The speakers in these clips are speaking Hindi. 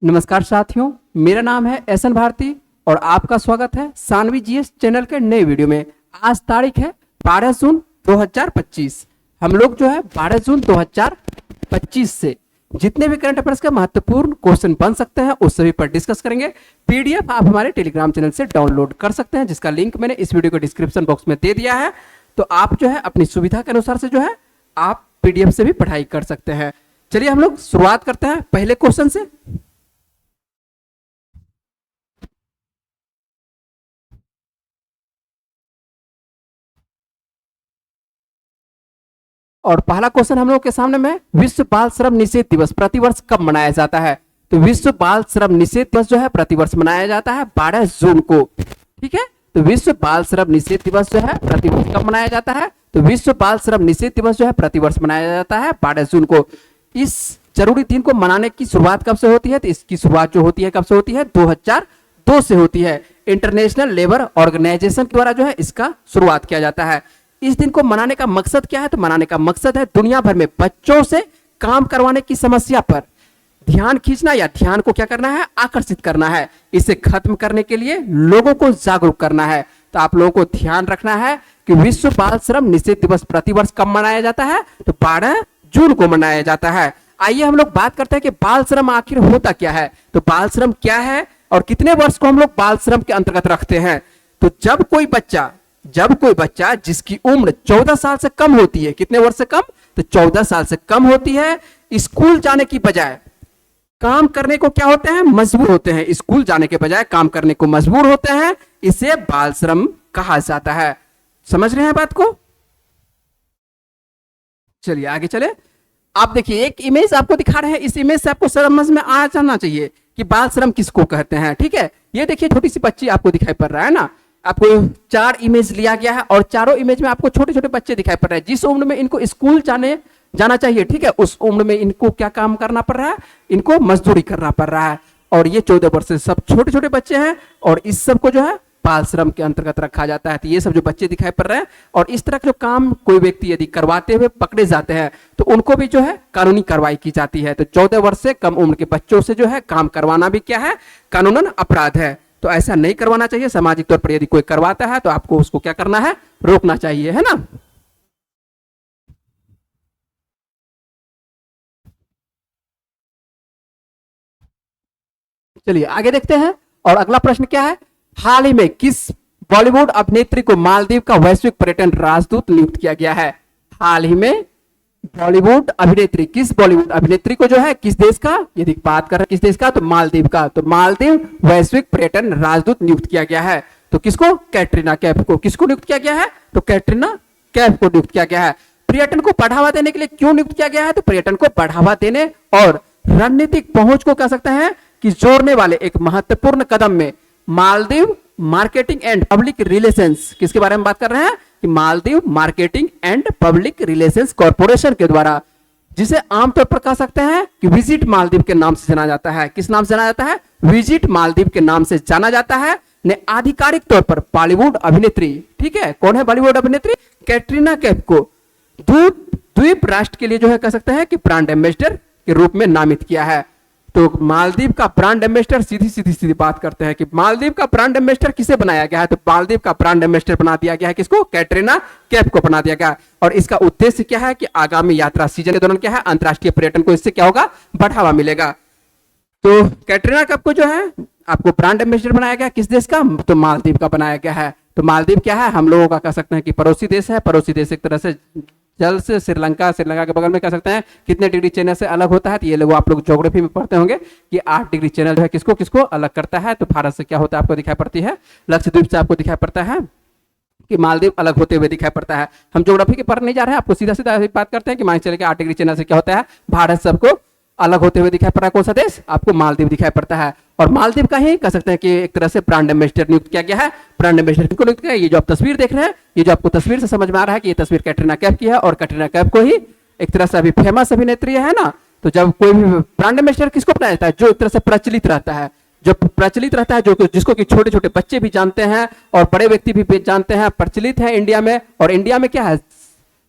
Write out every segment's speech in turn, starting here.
नमस्कार साथियों, मेरा नाम है एसएन भारती और आपका स्वागत है सानवी जीएस चैनल के नए वीडियो में। आज तारीख है 12 जून 2025। हम लोग जो है 12 जून 2025 से जितने भी करंट अफेयर्स के महत्वपूर्ण क्वेश्चन बन सकते हैं उस सभी पर डिस्कस करेंगे। पीडीएफ आप हमारे टेलीग्राम चैनल से डाउनलोड कर सकते हैं, जिसका लिंक मैंने इस वीडियो के डिस्क्रिप्शन बॉक्स में दे दिया है। तो आप जो है अपनी सुविधा के अनुसार से जो है आप पीडीएफ से भी पढ़ाई कर सकते हैं। चलिए हम लोग शुरुआत करते हैं पहले क्वेश्चन से। और पहला क्वेश्चन हम लोग के सामने में, विश्व बाल श्रम निषेध दिवस प्रतिवर्ष कब मनाया जाता है? तो विश्व बाल श्रम निषेध दिवस जो है प्रतिवर्ष मनाया जाता है 12 जून को। ठीक है, तो विश्व बाल श्रम निषेध दिवस जो है प्रतिवर्ष कब मनाया जाता है? तो विश्व बाल श्रम निषेध दिवस जो है प्रतिवर्ष मनाया जाता है 12 जून को। इस जरूरी दिन को मनाने की शुरुआत कब से होती है? तो इसकी शुरुआत जो होती है कब से होती है? 2002 से होती है। इंटरनेशनल लेबर ऑर्गेनाइजेशन के द्वारा जो है इसका शुरुआत किया जाता है। इस दिन को मनाने का मकसद क्या है? तो मनाने का मकसद है दुनिया भर में बच्चों से काम करवाने की समस्या पर ध्यान खींचना या ध्यान को क्या करना है? आकर्षित करना है। इसे खत्म करने के लिए लोगों को जागरूक करना है। तो आप लोगों को ध्यान रखना है कि विश्व बाल श्रम निषेध दिवस प्रतिवर्ष कब मनाया जाता है? तो 12 जून को मनाया जाता है। आइए हम लोग बात करते हैं कि बाल श्रम आखिर होता क्या है। तो बाल श्रम क्या है और कितने वर्ष को हम लोग बाल श्रम के अंतर्गत रखते हैं? तो जब कोई बच्चा जिसकी उम्र 14 साल से कम होती है, कितने वर्ष से कम? तो 14 साल से कम होती है, स्कूल जाने की बजाय काम करने को क्या होते हैं? मजबूर होते हैं। स्कूल जाने के बजाय काम करने को मजबूर होते हैं, इसे बाल श्रम कहा जाता है। समझ रहे हैं बात को? चलिए आगे चले। आप देखिए एक इमेज आपको दिखा रहे हैं, इस इमेज से आपको समझ में आ जाना चाहिए कि बाल श्रम किसको कहते हैं। ठीक है, ये देखिए छोटी सी बच्ची आपको दिखाई पड़ रहा है ना। आपको 4 इमेज लिया गया है और चारों इमेज में आपको छोटे छोटे बच्चे दिखाई पड़ रहे हैं। जिस उम्र में इनको स्कूल जाना चाहिए, ठीक है, उस उम्र में इनको क्या काम करना पड़ रहा है? इनको मजदूरी करना पड़ रहा है। और ये 14 वर्ष से सब छोटे छोटे बच्चे हैं और इस सब को जो है बाल श्रम के अंतर्गत रखा जाता है। तो ये सब जो बच्चे दिखाई पड़ रहे हैं और इस तरह के जो काम कोई व्यक्ति यदि करवाते हुए पकड़े जाते हैं तो उनको भी जो है कानूनी कार्रवाई की जाती है। तो 14 वर्ष से कम उम्र के बच्चों से जो है काम करवाना भी क्या है? कानूनन अपराध है। तो ऐसा नहीं करवाना चाहिए। सामाजिक तौर पर यदि कोई करवाता है तो आपको उसको क्या करना है? रोकना चाहिए, है ना। चलिए आगे देखते हैं। और अगला प्रश्न क्या है? हाल ही में किस बॉलीवुड अभिनेत्री को मालदीव का वैश्विक पर्यटन राजदूत नियुक्त किया गया है? हाल ही में बॉलीवुड अभिनेत्री, किस बॉलीवुड अभिनेत्री को जो है किस देश का, यदि बात कर रहे हैं किस देश का, तो मालदीव का। तो मालदीव वैश्विक पर्यटन राजदूत नियुक्त किया गया है। तो किसको? कैटरीना कैफ को। किसको नियुक्त किया गया है? तो कैटरीना कैफ को नियुक्त किया गया है। पर्यटन को बढ़ावा देने के लिए क्यों नियुक्त किया गया है? तो पर्यटन को बढ़ावा देने और रणनीतिक पहुंच को कह सकते हैं कि जोड़ने वाले एक महत्वपूर्ण कदम में Maldives marketing and public relations, किसके बारे में बात कर रहे हैं? कि Maldives marketing and public relations corporation के द्वारा, जिसे आमतौर पर कह सकते हैं कि विजिट मालदीव के नाम से जाना जाता है। किस नाम से जाना जाता है? विजिट मालदीव के नाम से जाना जाता है। ने आधिकारिक तौर पर बॉलीवुड अभिनेत्री, ठीक है, कौन है बॉलीवुड अभिनेत्री? कैटरीना कैफ को द्वीप राष्ट्र के लिए जो है कह सकते हैं कि ब्रांड एम्बेसडर के रूप में नामित किया है। तो मालदीव का ब्रांड एम्बेसडर, सीधी बात करते हैं कि मालदीव का ब्रांड एम्बेसडर किसे बनाया गया है? तो मालदीव का ब्रांड एम्बेसडर बना दिया गया है किसको? कैटरीना कैफ को बना दिया गया। और इसका उद्देश्य क्या है? कि आगामी यात्रा सीजन के दौरान क्या है? अंतर्राष्ट्रीय पर्यटन को इससे क्या होगा? बढ़ावा मिलेगा। तो कैटरीना कैफ को जो है आपको ब्रांड एम्बेसडर बनाया गया, किस देश का? तो मालदीव का बनाया गया है। तो मालदीव क्या है? हम लोगों का कह सकते हैं कि पड़ोसी देश है। पड़ोसी देश एक तरह से जल से श्रीलंका के बगल में कह सकते हैं कितने डिग्री चैनल से अलग होता है? तो ये लोग आप लोग ज्योग्राफी में पढ़ते होंगे कि 8 डिग्री चैनल जो है किसको किसको अलग करता है। तो भारत से क्या होता है आपको दिखाई पड़ती है? लक्षद्वीप से आपको दिखाई पड़ता है कि मालदीव अलग होते हुए दिखाई पड़ता है। हम ज्योग्राफी के पढ़ नहीं जा रहे हैं, आपको सीधा सीधा बात करते हैं कि मान चले कि 8 डिग्री चैनल से क्या होता है? भारत सबको अलग होते हुए दिखाई पड़ रहा है। कौन सा देश? आपको मालदीव दिखाई पड़ता है। और मालदीव का ही कह सकते हैं कि एक तरह से ब्रांड एम्बेसडर नियुक्त किया गया है। ब्रांड एम्बेसडर किसको नियुक्त किया? ये जो आप तस्वीर देख रहे हैं, ये जो आपको तस्वीर से समझ में आ रहा है कि ये तस्वीर कैटरीना कैफ की है और कैटरीना कैफ को ही एक तरह से अभी फेमस अभिनेत्री है ना। तो जब कोई भी ब्रांड एम्बेसडर किसको बनाया जाता है? जो एक तरह से प्रचलित रहता है, जो जिसको कि छोटे छोटे बच्चे भी जानते हैं और बड़े व्यक्ति भी जानते हैं, प्रचलित है इंडिया में। और इंडिया में क्या है?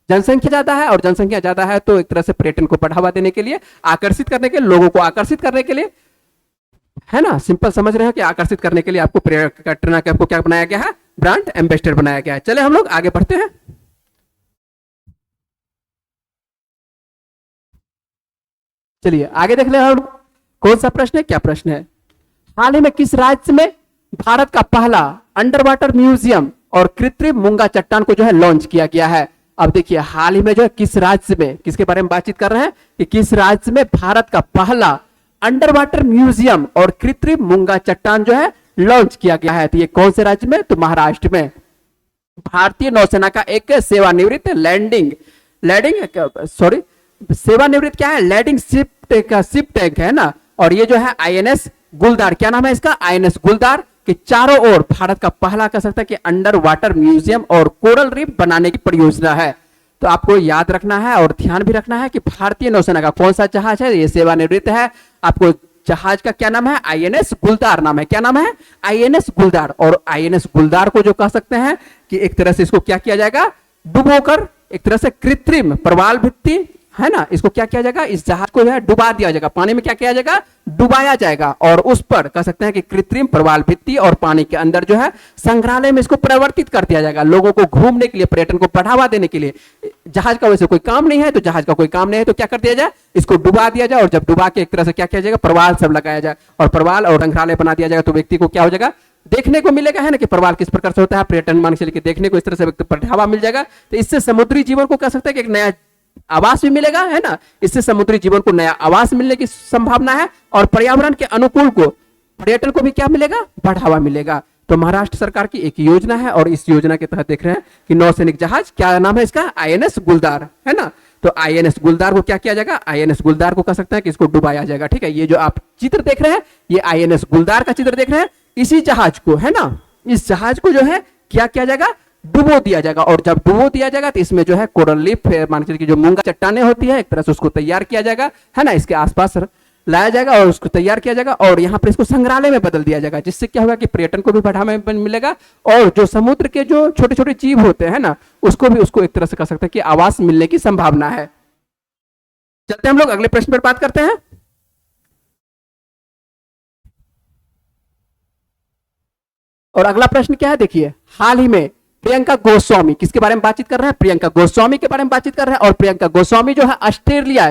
जनसंख्या ज्यादा है और जनसंख्या ज्यादा है तो एक तरह से पर्यटन को बढ़ावा देने के लिए, आकर्षित करने के, लोगों को आकर्षित करने के लिए है ना, सिंपल समझ रहे हैं कि आकर्षित करने के लिए आपको कैटरीना कैफ को क्या बनाया गया है, ब्रांड एम्बेसडर बनाया गया है। चले हम लोग आगे बढ़ते हैं। चलिए आगे देख ले हम लोग। कौन सा प्रश्न है, क्या प्रश्न है? हाल ही में किस राज्य में भारत का पहला अंडर वाटर म्यूजियम और कृत्रिम मूंगा चट्टान को जो है लॉन्च किया गया है? अब देखिए हाल ही में जो है किस राज्य में, किसके बारे में बातचीत कर रहे हैं कि किस राज्य में भारत का पहला अंडर वाटर म्यूजियम और कृत्रिम मूंगा चट्टान जो है लॉन्च किया गया है? तो ये कौन से राज्य में? तो महाराष्ट्र में। भारतीय नौसेना का एक सेवानिवृत्त सेवानिवृत्त क्या है, लैंडिंग शिप टैंक है ना, और ये जो है आईएनएस गुलदार, क्या नाम है इसका, आईएनएस गुलदार के चारों ओर भारत का पहला कह सकता है कि अंडर वाटर म्यूजियम और कोरल रीफ बनाने की परियोजना है। तो आपको याद रखना है और ध्यान भी रखना है कि भारतीय नौसेना का कौन सा जहाज है, ये सेवानिवृत्त है। आपको जहाज का क्या नाम है, आईएनएस गुलदार नाम है। क्या नाम है, आईएनएस गुलदार। और आईएनएस गुलदार को जो कह सकते हैं कि एक तरह से इसको क्या किया जाएगा, डुबोकर एक तरह से कृत्रिम प्रवाल भित्ति है ना, इसको क्या किया जाएगा, इस जहाज को जो है डुबा दिया जाएगा, पानी में क्या किया जाएगा, डुबाया जाएगा, और उस पर कह सकते हैं कि कृत्रिम प्रवाल भित्ति और पानी के अंदर जो है संग्रहालय में इसको परिवर्तित कर दिया जाएगा, लोगों को घूमने के लिए, पर्यटन को बढ़ावा देने के लिए। जहाज का वैसे कोई काम नहीं है, तो जहाज का कोई काम नहीं है तो क्या कर दिया जाए, इसको डुबा दिया जाए, और जब डुबा के एक तरह से क्या किया जाएगा, प्रवाल सब लगाया जाए और प्रवाल और संग्रहालय बना दिया जाएगा, तो व्यक्ति को क्या हो जाएगा, देखने को मिलेगा है ना कि प्रवाल किस प्रकार से होता है, पर्यटन मान के देखने को इस तरह से व्यक्ति बढ़ावा मिल जाएगा। तो इससे समुद्री जीवन को कह सकते हैं कि एक नया आवास भी मिलेगा है ना, इससे समुद्री जीवन को नया आवास मिलने की संभावना है, और पर्यावरण के अनुकूल को, पर्यटन को भी क्या मिलेगा, बढ़ावा मिलेगा। तो महाराष्ट्र सरकार की एक योजना है, और इस योजना के तहत देख रहे हैं कि नौसैनिक जहाज, क्या नाम है इसका, आईएनएस गुलदार है ना। तो आईएनएस गुलदार को क्या किया जाएगा, आईएनएस गुलदार को कह सकते हैं कि इसको डुबाया जाएगा। ठीक है, ये जो आप चित्र देख रहे हैं, ये आईएनएस गुलदार का चित्र देख रहे हैं। इसी जहाज को है ना, इस जहाज को जो है क्या किया जाएगा, डुबो दिया जाएगा, और जब डुबो दिया जाएगा तो इसमें जो है कोरल लीफ, मान के जो मूंगा चट्टाने होती है, एक तरह से उसको तैयार किया जाएगा है ना, इसके आसपास लाया जाएगा और उसको तैयार किया जाएगा, और यहाँ पर इसको संग्रहालय में बदल दिया जाएगा, जिससे क्या होगा कि पर्यटन को भी बढ़ावा मिलेगा, और जो समुद्र के जो छोटे छोटे जीव होते हैं ना, उसको भी उसको एक तरह से कह सकते हैं कि आवास मिलने की संभावना है। चलते हम लोग अगले प्रश्न पर बात करते हैं। और अगला प्रश्न क्या है, देखिए हाल ही में प्रियंका गोस्वामी, किसके बारे में बातचीत कर रहे हैं, प्रियंका गोस्वामी के बारे में बातचीत कर रहे हैं। और प्रियंका गोस्वामी जो है ऑस्ट्रेलिया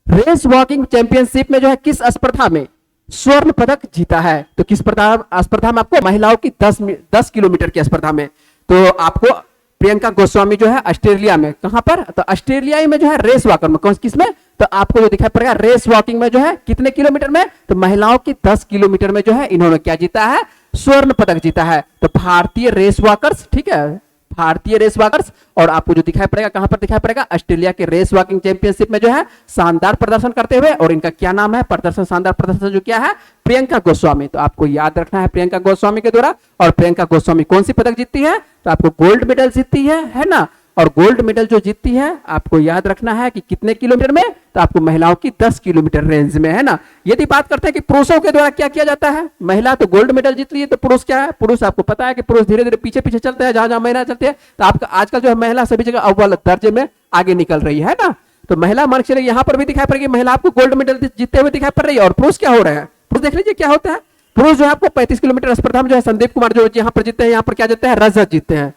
रेस वॉकिंग चैंपियनशिप में जो है किस स्पर्धा में स्वर्ण पदक जीता है? तो किस स्पर्धा में, आपको महिलाओं की 10 किलोमीटर की स्पर्धा में। तो आपको प्रियंका गोस्वामी जो है ऑस्ट्रेलिया में, कहां पर, तो ऑस्ट्रेलिया में जो है रेस वॉकर में, किस में, तो आपको जो दिखाई पड़ेगा रेस वॉकिंग में जो है कितने किलोमीटर में, तो महिलाओं की 10 किलोमीटर में जो है इन्होंने क्या जीता है, स्वर्ण पदक जीता है। तो भारतीय रेस वॉकर्स, ठीक है, भारतीय रेस वॉकर्स, और आपको जो दिखाई पड़ेगा कहां पर दिखाई पड़ेगा, ऑस्ट्रेलिया के रेस वॉकिंग चैंपियनशिप में जो है शानदार प्रदर्शन करते हुए, और इनका क्या नाम है, प्रदर्शन शानदार प्रदर्शन जो क्या है, प्रियंका गोस्वामी। तो आपको याद रखना है प्रियंका गोस्वामी के द्वारा। और प्रियंका गोस्वामी कौन सी पदक जीतती है, तो आपको गोल्ड मेडल जीतती है ना। और गोल्ड मेडल जो जीतती है आपको याद रखना है कि कितने किलोमीटर में, तो आपको महिलाओं की 10 किलोमीटर रेंज में है ना। यदि बात करते हैं कि पुरुषों के द्वारा क्या किया जाता है, महिला तो गोल्ड मेडल जीत रही है, तो पुरुष क्या है, पुरुष आपको पता है कि पुरुष धीरे धीरे पीछे पीछे चलते हैं, जहां जहां महिला चलते हैं। तो आपका आजकल जो है महिला सभी जगह अव्वल दर्जे में आगे निकल रही है ना। तो महिला मान के चलिए यहाँ पर भी दिखाई पड़ेगी, महिला आपको गोल्ड मेडल जीतते हुए दिखाई पड़ रही है। और पुरुष क्या हो रहे हैं, पुरुष देख लीजिए क्या होता है, पुरुष जो है आपको 35 किलोमीटर स्पर्धा में जो है संदीप कुमार जो यहाँ पर जीतते हैं, यहाँ पर क्या जीतते हैं, रजत जीतते हैं।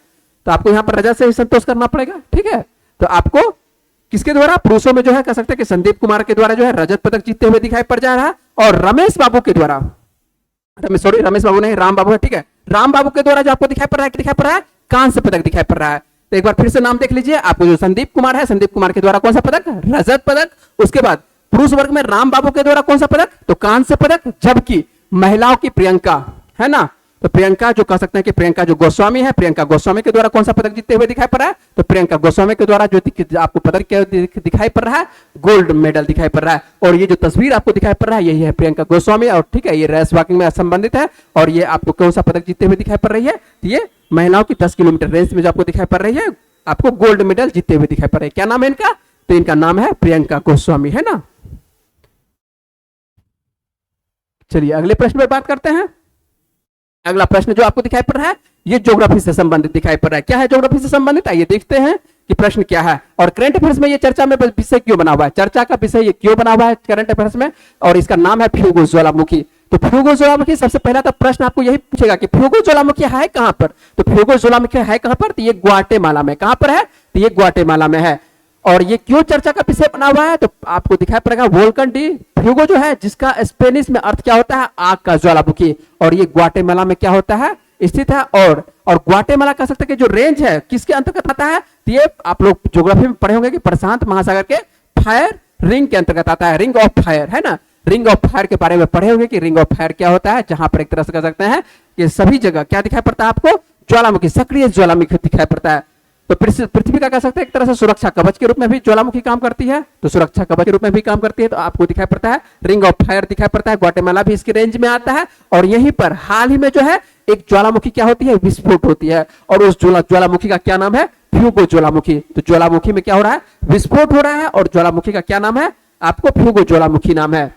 तो आपको यहाँ पर रजत से ही संतोष करना पड़ेगा। ठीक है, तो आपको किसके द्वारा, पुरुषों में जो है कह सकते हैं कि संदीप कुमार के द्वारा जो है रजत पदक जीतते हुए दिखाई पड़ जा रहा है। और रमेश बाबू के द्वारा, रमेश बाबू नहीं, राम बाबू है, ठीक है, राम बाबू के द्वारा जो आपको दिखाई पड़ रहा है, कांस्य पदक दिखाई पड़ रहा है। तो एक बार फिर से नाम देख लीजिए, आपको जो संदीप कुमार है, संदीप कुमार के द्वारा कौन सा पदक, रजत पदक। उसके बाद पुरुष वर्ग में राम बाबू के द्वारा कौन सा पदक, तो कांस्य पदक। जबकि महिलाओं की प्रियंका है ना, तो प्रियंका जो कह सकते हैं कि प्रियंका जो गोस्वामी है, प्रियंका गोस्वामी के द्वारा कौन सा पदक जीतते हुए दिखाई पड़ रहा है, तो प्रियंका गोस्वामी के द्वारा जो आपको पदक दिखाई पड़ रहा है, गोल्ड मेडल दिखाई पड़ रहा है। और ये जो तस्वीर आपको दिखाई पड़ रहा है, यही है प्रियंका गोस्वामी। और ठीक है, ये रेस वॉकिंग में संबंधित है, और ये आपको कौन सा पदक जीतते हुए दिखाई पड़ रही है, तो ये महिलाओं की 10 किलोमीटर रेंज में जो आपको दिखाई पड़ रही है, आपको गोल्ड मेडल जीतते हुए दिखाई पड़ रही है। क्या नाम है इनका, तो इनका नाम है प्रियंका गोस्वामी है ना। चलिए अगले प्रश्न पर बात करते हैं। अगला प्रश्न जो आपको दिखाई पड़ रहा है, ये ज्योग्राफी से संबंधित दिखाई पड़ रहा है। क्या है ज्योग्राफी से संबंधित, आइए देखते हैं कि प्रश्न क्या है। और करंट अफेयर्स में ये चर्चा में विषय क्यों बना हुआ है, चर्चा का विषय ये क्यों बना हुआ है करंट अफेयर्स में, और इसका नाम है फ्यूगो ज्वालामुखी। तो फ्यूगो ज्वालामुखी सबसे पहला तो प्रश्न आपको यही पूछेगा कि फ्यूगो ज्वालामुखी है कहां पर, तो फ्यूगो ज्वालामुखी है कहां पर, तो ये ग्वाटेमाला में। कहां पर है, तो ये ग्वाटेमाला में है। और ये क्यों चर्चा का विषय बना हुआ है, तो आपको दिखाई पड़ेगा वोल्कन डी फ्यूगो जो है, जिसका स्पेनिश में अर्थ क्या होता है, आग का ज्वालामुखी, और ये ग्वाटेमाला में क्या होता है, स्थित है। और ग्वाटेमाला कह सकते हैं कि जो रेंज है किसके अंतर्गत आता है, तो ये आप लोग ज्योग्राफी में पढ़े होंगे कि प्रशांत महासागर के फायर रिंग के अंतर्गत आता है, रिंग ऑफ फायर, है ना। रिंग ऑफ फायर के बारे में पढ़े होंगे कि रिंग ऑफ फायर क्या होता है, जहां पर एक तरह से कह सकते हैं कि सभी जगह क्या दिखाई पड़ता है आपको, ज्वालामुखी, सक्रिय ज्वालामुखी दिखाई पड़ता है। तो पृथ्वी का कह सकते हैं एक तरह से सुरक्षा कवच के रूप में भी ज्वालामुखी काम करती है, तो सुरक्षा कवच के रूप में भी काम करती है। तो आपको दिखाई पड़ता है रिंग ऑफ फायर दिखाई पड़ता है, ग्वाटेमाला भी इसकी रेंज में आता है। और यहीं पर हाल ही में जो है एक ज्वालामुखी क्या होती है, विस्फोट होती है, और उस ज्वालामुखी का क्या नाम है, फ्यूगो ज्वालामुखी। तो ज्वालामुखी में क्या हो रहा है, विस्फोट हो रहा है, और ज्वालामुखी का क्या नाम है, आपको फ्यूगो ज्वालामुखी नाम है।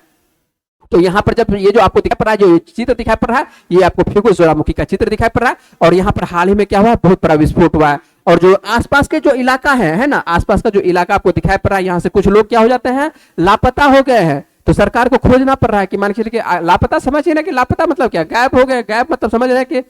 तो यहां पर जब ये जो आपको दिखाई पड़ रहा है, जो चित्र दिखाई पड़ रहा है, ये आपको फ्यूगो ज्वालामुखी का चित्र दिखाई पड़ रहा है। और यहां पर हाल ही में क्या हुआ है, बहुत बड़ा विस्फोट हुआ है। और जो आसपास के जो इलाका है ना, आसपास का जो इलाका आपको दिखाई पड़ रहा है, यहां से कुछ लोग क्या हो जाते हैं, लापता हो गए हैं। तो सरकार को खोजना पड़ रहा है कि मान के चलिए लापता, समझिए ना कि लापता मतलब क्या, गायब हो गए, गायब मतलब समझ रहे हैं कि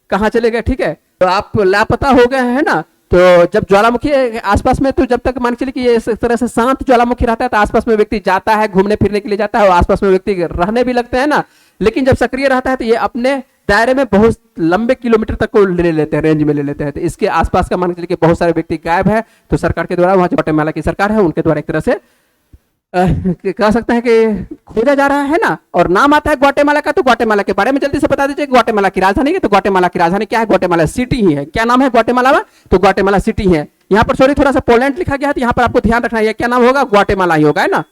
कहां चले गए, ठीक है। तो आप लापता हो गए हैं ना, तो जब ज्वालामुखी आसपास में, तो जब तक मान चलिए कि ये इस तरह से शांत ज्वालामुखी रहता है, तो आसपास में व्यक्ति जाता है, घूमने फिरने के लिए जाता है, और आसपास में व्यक्ति रहने भी लगते हैं ना। लेकिन जब सक्रिय रहता है तो ये अपने दायरे में बहुत लंबे किलोमीटर तक को ले लेते हैं, रेंज में ले लेते हैं। तो इसके आसपास का मान के चलिए कि बहुत सारे व्यक्ति गायब है, तो सरकार के द्वारा, वहां ग्वाटेमाला की सरकार है, उनके द्वारा एक तरह से कह सकते हैं कि खोजा जा रहा है ना। और नाम आता है ग्वाटेमाला का, तो ग्वाटेमाला के बारे में जल्दी से बता दीजिए, ग्वाटेमाला की राजधानी है, तो ग्वाटेमाला की राजधानी क्या है, ग्वाटेमाला सिटी ही है। क्या नाम है ग्वाटेमाला में, तो ग्वाटेमाला सिटी है। यहाँ पर सॉरी थोड़ा सा पोलैंड लिखा गया है, तो यहाँ पर आपको ध्यान रखना है, क्या नाम होगा, ग्वाटेमाला ही होगा, है ना।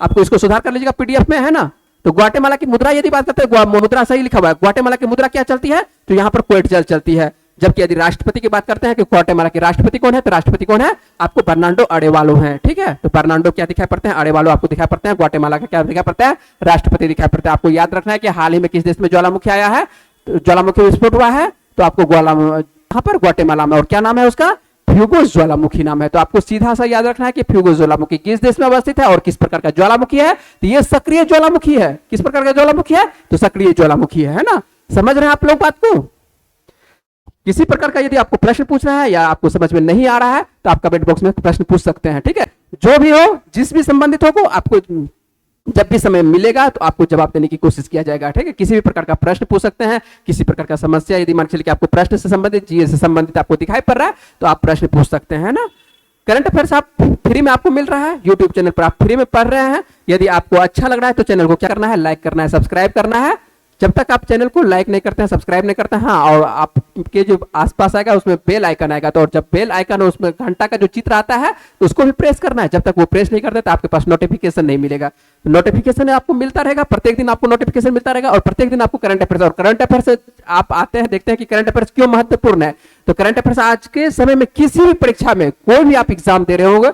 आपको इसको सुधार कर लीजिएगा, पीडीएफ में है ना। तो ग्वाटेमाला की मुद्रा यदि बात करते हैं, मुद्रा सही लिखा हुआ है, ग्वाटेमाला की मुद्रा क्या चलती है, तो यहाँ पर क्वेटजल चलती है। जबकि यदि राष्ट्रपति की बात करते हैं कि ग्वाटेमाला के राष्ट्रपति कौन है, तो राष्ट्रपति कौन है, आपको बर्नार्डो अरेवालो है, ठीक है। तो बर्नार्डो क्या दिखाई पड़ते हैं, अरेवालो आपको दिखाई पड़ते हैं। ग्वाटेमाला का क्या दिखाई पड़ता है, राष्ट्रपति दिखाई पड़ता है। आपको याद रखना है कि हाल ही में किस देश में ज्वालामुखी आया है, तो ज्वालामुखी विस्फोट हुआ है, तो आपको यहाँ पर ग्वाटेमाला में, और क्या नाम है उसका, फ्यूगो ज्वालामुखी नाम है। तो आपको सीधा सा याद रखना है कि फ्यूगो ज्वालामुखी किस देश में अवस्थित है और किस प्रकार का ज्वालामुखी है, तो ये सक्रिय ज्वालामुखी है। किस प्रकार का ज्वालामुखी है, तो सक्रिय ज्वालामुखी है ना। समझ रहे हैं आप लोग बात को। किसी प्रकार का यदि आपको प्रश्न पूछना है या आपको समझ में नहीं आ रहा है, तो आप कमेंट बॉक्स में प्रश्न पूछ सकते हैं, ठीक है। जो भी हो, जिस भी संबंधित हो, आपको जब भी समय मिलेगा तो आपको जवाब देने की कोशिश किया जाएगा, ठीक है। किसी भी प्रकार का प्रश्न पूछ सकते हैं, किसी प्रकार का समस्या, यदि मान चलिए कि आपको प्रश्न से संबंधित, जीएस से संबंधित आपको दिखाई पड़ रहा है, तो आप प्रश्न पूछ सकते हैं ना। करंट अफेयर्स आप फ्री में आपको मिल रहा है, यूट्यूब चैनल पर आप फ्री में पढ़ रहे हैं। यदि आपको अच्छा लग रहा है तो चैनल को क्या करना है, लाइक करना है, सब्सक्राइब करना है। जब तक आप चैनल को लाइक नहीं करते हैं, सब्सक्राइब नहीं करते हैं, हाँ, और आपके जो आसपास आएगा उसमें बेल आइकन आएगा, तो और जब बेल आइकन है उसमें घंटा का जो चित्र आता है तो उसको भी प्रेस करना है। जब तक वो प्रेस नहीं करते तो आपके पास नोटिफिकेशन नहीं मिलेगा। तो नोटिफिकेशन आपको मिलता रहेगा, प्रत्येक दिन आपको नोटिफिकेशन मिलता रहेगा, और प्रत्येक दिन आपको करंट अफेयर्स, और करंट अफेयर्स आप आते हैं, देखते हैं कि करंट अफेयर्स क्यों महत्वपूर्ण है। तो करंट अफेयर्स आज के समय में किसी भी परीक्षा में, कोई भी आप एग्जाम दे रहे होंगे,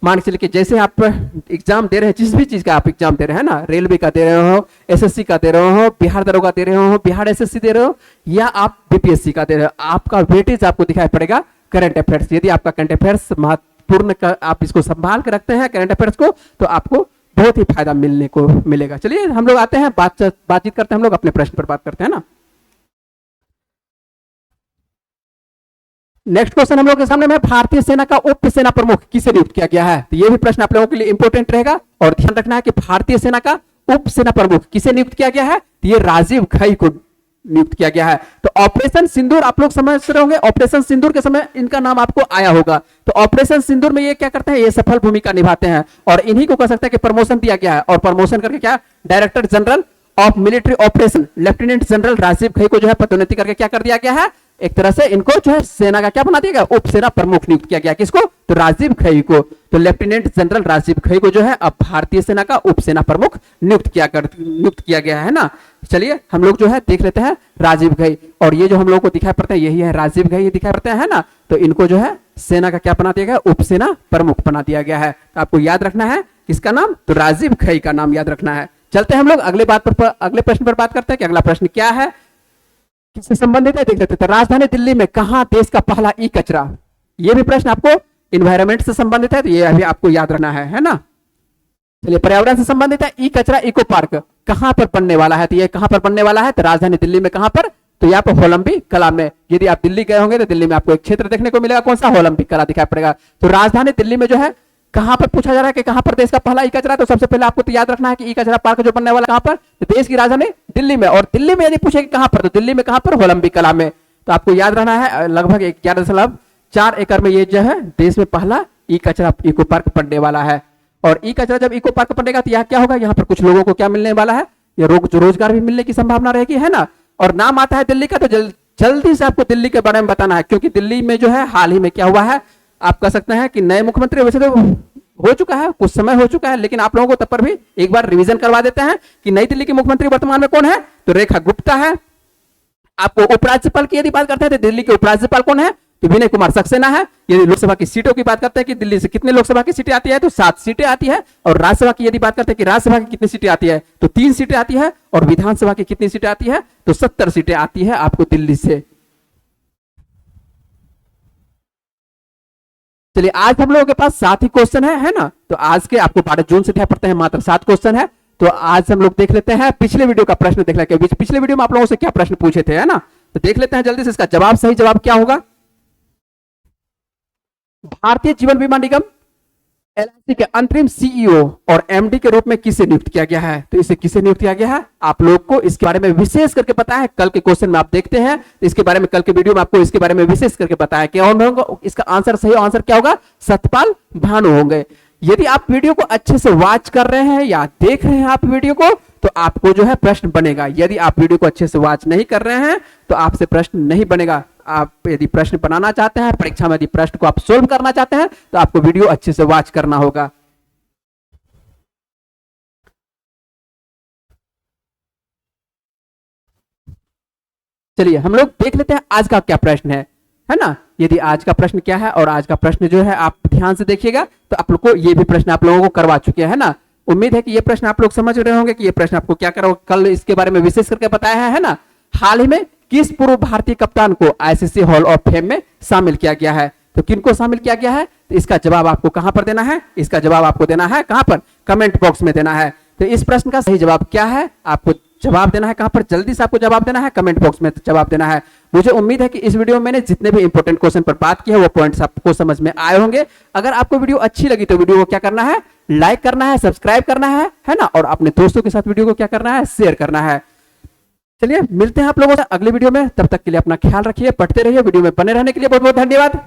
मान के चलिए कि जैसे आप एग्जाम दे रहे हैं, जिस भी चीज का आप एग्जाम दे रहे हैं ना, रेलवे का दे रहे हो, एसएससी का दे रहे हो, बिहार दरोगा दे रहे हो, बिहार एसएससी दे रहे हो, या आप बीपीएससी का दे रहे हो, आपका वेटेज आपको दिखाई पड़ेगा करंट अफेयर्स। यदि आपका करंट अफेयर्स महत्वपूर्ण का, आप इसको संभाल के रखते हैं करंट अफेयर्स को, तो आपको बहुत ही फायदा मिलने को मिलेगा। चलिए हम लोग आते हैं, बातचीत करते हैं, हम लोग अपने प्रश्न पर बात करते हैं ना। नेक्स्ट क्वेश्चन हम लोग के सामने में, भारतीय सेना का उप सेना प्रमुख किसे नियुक्त किया गया है। तो ये भी प्रश्न आप लोगों के लिए इंपॉर्टेंट रहेगा, और ध्यान रखना है कि भारतीय सेना का उप सेना प्रमुख किसे नियुक्त किया गया है, तो ये राजीव घई को नियुक्त किया गया है। तो ऑपरेशन सिंदूर आप लोग समझ रहे होंगे, ऑपरेशन सिंदूर के समय इनका नाम आपको आया होगा। तो ऑपरेशन सिंदूर में ये क्या करते हैं, ये सफल भूमिका निभाते हैं, और इन्हीं को कह सकते हैं कि प्रमोशन दिया गया है। और प्रमोशन करके क्या, director general of military operation lieutenant general Rajiv Ghai को जो है पदोन्नति करके क्या कर दिया गया है, एक तरह से इनको जो है सेना का क्या बना दिया गया, उप सेना प्रमुख नियुक्त किया गया। किसको, तो राजीव घई को। तो लेफ्टिनेंट जनरल राजीव घई को जो है अब भारतीय सेना का उप सेना प्रमुख नियुक्त किया गया है ना। चलिए हम लोग जो है देख लेते हैं राजीव घई, और ये जो हम लोग को दिखाई पड़ता है यही है राजीव घई, ये दिखाई पड़ता है ना। तो इनको जो है सेना का क्या बना दिया गया, उप सेना प्रमुख बना दिया गया है। तो आपको याद रखना है किसका नाम, तो राजीव घई का नाम याद रखना है। चलते हैं हम लोग अगले प्रश्न पर बात करते हैं कि अगला प्रश्न क्या है, किससे संबंधित है, देख लेते हैं। तो राजधानी दिल्ली में कहां देश का पहला ई कचरा, ये भी प्रश्न आपको इन्वायरमेंट से संबंधित है, तो ये अभी आपको याद रखना है ना। चलिए पर्यावरण से संबंधित है, ई कचरा इको पार्क कहां पर पड़ने वाला है? तो ये कहां पर पड़ने वाला है? तो राजधानी दिल्ली में। कहां पर? तो यहाँ पर ओलंपिक कला में। यदि आप दिल्ली गए होंगे तो दिल्ली में आपको एक क्षेत्र देखने को मिलेगा, कौन सा? ओलंपिक कला दिखाई पड़ेगा। तो राजधानी दिल्ली में जो है कहां पर पूछा जा रहा है कि कहां पर देश का पहला ई कचरा, तो सबसे पहले आपको तो याद रखना है कि ई कचरा पार्क जो बनने वाला कहां पर? तो देश की राजधानी दिल्ली में। और दिल्ली में यदि पूछे कि कहां पर, तो दिल्ली में कहां पर? ओलंपिक कला में। तो आपको याद रहना है लगभग 11.4 एकड़ में ये जो है देश में पहला ई कचरा इको पार्क बनने वाला है। और ई कचरा जब इको पार्क बनेगा तो यहाँ क्या होगा? यहाँ पर कुछ लोगों को क्या मिलने वाला है? ये रोजगार भी मिलने की संभावना रहेगी, है ना। और नाम आता है दिल्ली का, तो जल्दी से आपको दिल्ली के बारे में बताना है, क्योंकि दिल्ली में जो है हाल ही में क्या हुआ है, आप कह सकते हैं कि नए मुख्यमंत्री, वैसे तो हो चुका है, कुछ समय हो चुका है, लेकिन आप लोगों को तब पर भी एक बार रिवीजन करवा देते हैं कि नई दिल्ली के मुख्यमंत्री वर्तमान में कौन है? तो रेखा गुप्ता है। आपको उपराज्यपाल की यदि बात करते हैं तो दिल्ली के उपराज्यपाल कौन है? तो विनय कुमार सक्सेना है। यदि लोकसभा की सीटों की बात करते हैं कि दिल्ली से कितने लोकसभा की सीटें आती है, तो 7 सीटें आती है। और राज्यसभा की यदि बात करते हैं कि राज्यसभा की कितनी सीटें आती है, तो 3 सीटें आती है। और विधानसभा की कितनी सीटें आती है? तो 70 सीटें आती है आपको दिल्ली से। चलिए, आज हम लोगों के पास 7 ही क्वेश्चन है ना। तो आज के आपको 12 जून से दिखाई पड़ते हैं मात्र 7 क्वेश्चन है। तो आज हम लोग देख लेते हैं पिछले वीडियो का प्रश्न देख लेते हैं, पिछले वीडियो में आप लोगों से क्या प्रश्न पूछे थे, है ना। तो देख लेते हैं जल्दी से इसका जवाब। सही जवाब क्या होगा? भारतीय जीवन बीमा निगम एलआईसी के अंतरिम सीईओ और एमडी के रूप में किसे नियुक्त किया गया है? तो इसे किसे नियुक्त किया गया है? आप लोग को इसके बारे में विशेष करके पता है। कल के क्वेश्चन में आप देखते हैं इसके बारे में, कल के वीडियो में आपको इसके बारे में विशेष करके पता है कि इसका आंसर, सही आंसर क्या होगा? सतपाल भानु होंगे। यदि आप वीडियो को अच्छे से वॉच कर रहे हैं या देख रहे हैं आप वीडियो को, तो आपको जो है प्रश्न बनेगा। यदि आप वीडियो को अच्छे से वॉच नहीं कर रहे हैं तो आपसे प्रश्न नहीं बनेगा। आप यदि प्रश्न बनाना चाहते हैं, परीक्षा में यदि प्रश्न को आप सोल्व करना चाहते हैं, तो आपको वीडियो अच्छे से वॉच करना होगा। चलिए हम लोग देख लेते हैं आज का क्या प्रश्न है ना। यदि आज का प्रश्न क्या है, और आज का प्रश्न जो है आप ध्यान से देखिएगा तो आप लोग को ये भी प्रश्न आप लोगों को करवा चुके हैं ना। उम्मीद है कि ये प्रश्न आप लोग समझ रहे होंगे कि ये प्रश्न आपको क्या करो, कल इसके बारे में विशेष करके बताया है ना। हाल ही में किस पूर्व भारतीय कप्तान को आईसीसी हॉल ऑफ फेम में शामिल किया गया है? तो किनको शामिल किया गया है? तो इसका जवाब आपको कहां पर देना है? इसका जवाब आपको देना है कहां पर? कमेंट बॉक्स में देना है। तो इस प्रश्न का सही जवाब क्या है? आपको जवाब देना है कहां पर? जल्दी से आपको जवाब देना है, कमेंट बॉक्स में जवाब देना है। मुझे उम्मीद है कि इस वीडियो में मैंने जितने भी इंपॉर्टेंट क्वेश्चन पर बात की है वो पॉइंट्स आपको समझ में आए होंगे। अगर आपको वीडियो अच्छी लगी तो वीडियो को क्या करना है? लाइक करना है, सब्सक्राइब करना है ना। और अपने दोस्तों के साथ वीडियो को क्या करना है? शेयर करना है। चलिए मिलते हैं आप लोगों से अगले वीडियो में। तब तक के लिए अपना ख्याल रखिए, पढ़ते रहिए, वीडियो में बने रहने के लिए बहुत बहुत धन्यवाद।